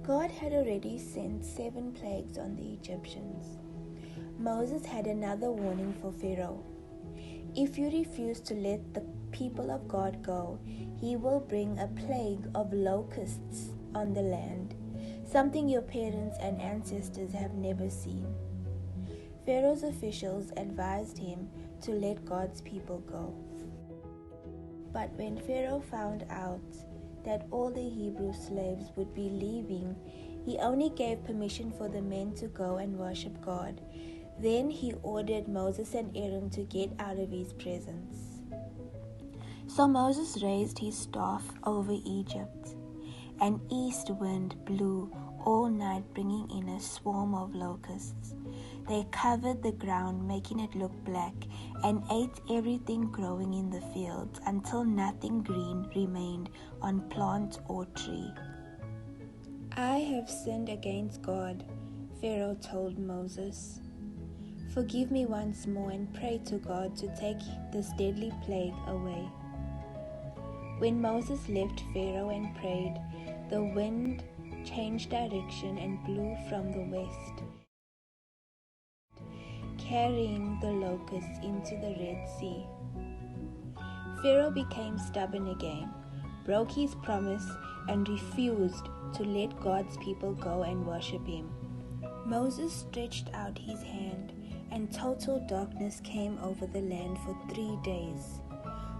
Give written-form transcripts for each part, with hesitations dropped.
God had already sent 7 plagues on the Egyptians. Moses had another warning for Pharaoh. If you refuse to let the people of God go, he will bring a plague of locusts on the land, something your parents and ancestors have never seen. Pharaoh's officials advised him to let God's people go. But when Pharaoh found out that all the Hebrew slaves would be leaving, he only gave permission for the men to go and worship God. Then he ordered Moses and Aaron to get out of his presence. So Moses raised his staff over Egypt. An east wind blew all night, bringing in a swarm of locusts. They covered the ground, making it look black, and ate everything growing in the fields until nothing green remained on plant or tree. I have sinned against God, Pharaoh told Moses. Forgive me once more and pray to God to take this deadly plague away. When Moses left Pharaoh and prayed, the wind changed direction and blew from the west, carrying the locusts into the Red Sea. Pharaoh became stubborn again, broke his promise, and refused to let God's people go and worship him. Moses stretched out his hand, and total darkness came over the land for 3 days.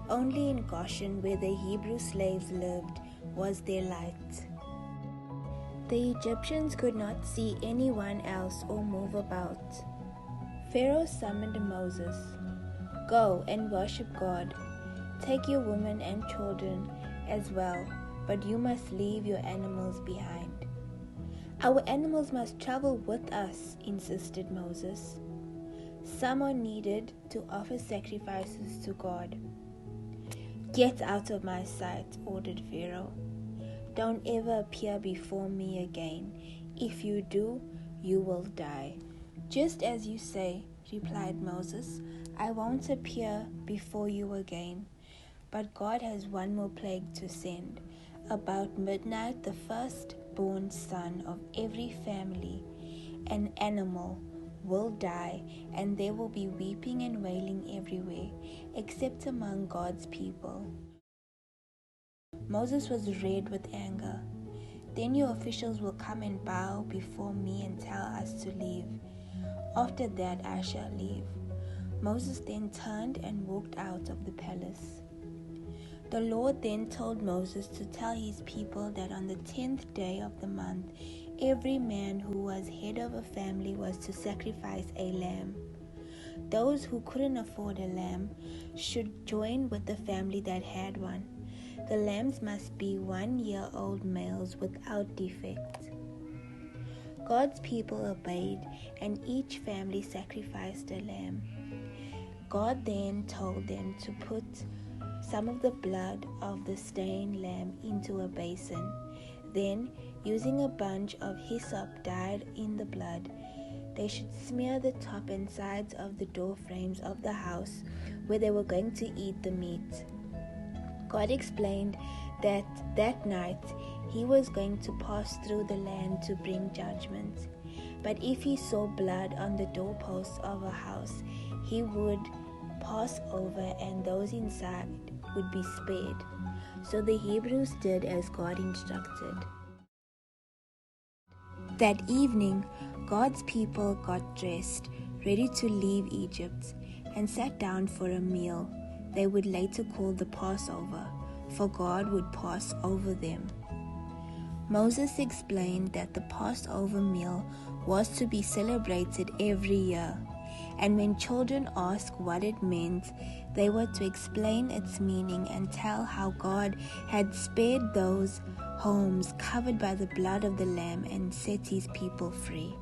Only in Goshen, where the Hebrew slaves lived, was there light. The Egyptians could not see anyone else or move about. Pharaoh summoned Moses. Go and worship God. Take your women and children as well, but you must leave your animals behind. Our animals must travel with us, insisted Moses. Some are needed to offer sacrifices to God. Get out of my sight, ordered Pharaoh. Don't ever appear before me again. If you do, you will die. Just as you say, replied Moses, I won't appear before you again. But God has one more plague to send. About midnight, the firstborn son of every family, an animal, will die, and there will be weeping and wailing everywhere, except among God's people. Moses was red with anger. Then your officials will come and bow before me and tell us to leave. After that I shall leave. Moses then turned and walked out of the palace. The Lord then told Moses to tell his people that on the 10th day of the month, every man who was head of a family was to sacrifice a lamb. Those who couldn't afford a lamb should join with the family that had one. The lambs must be 1-year-old males without defect. God's people obeyed, and each family sacrificed a lamb. God then told them to put some of the blood of the slain lamb into a basin. Then, using a bunch of hyssop dyed in the blood, they should smear the top and sides of the door frames of the house where they were going to eat the meat. God explained that night he was going to pass through the land to bring judgment. But if he saw blood on the doorposts of a house, he would pass over and those inside would be spared. So the Hebrews did as God instructed. That evening, God's people got dressed, ready to leave Egypt, and sat down for a meal they would later call the Passover, for God would pass over them. Moses explained that the Passover meal was to be celebrated every year, and when children asked what it meant, they were to explain its meaning and tell how God had spared those homes covered by the blood of the Lamb and set his people free.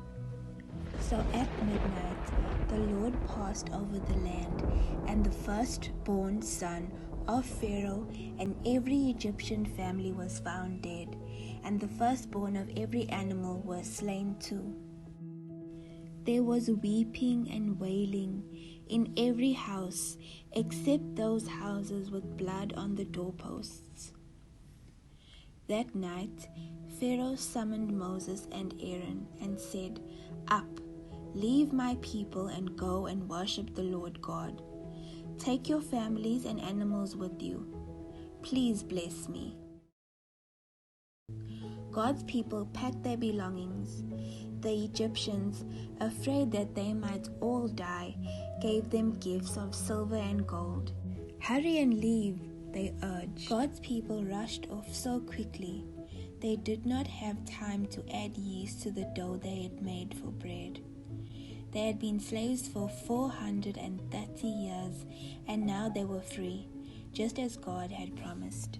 So at midnight, the Lord passed over the land, and the firstborn son of Pharaoh and every Egyptian family was found dead, and the firstborn of every animal was slain too. There was weeping and wailing in every house, except those houses with blood on the doorposts." That night, Pharaoh summoned Moses and Aaron and said, "Up, leave my people and go and worship the Lord God. Take your families and animals with you. Please bless me." God's people packed their belongings. The Egyptians, afraid that they might all die, gave them gifts of silver and gold. "Hurry and leave," they urged. God's people rushed off so quickly, they did not have time to add yeast to the dough they had made for bread. They had been slaves for 430 years, and now they were free, just as God had promised.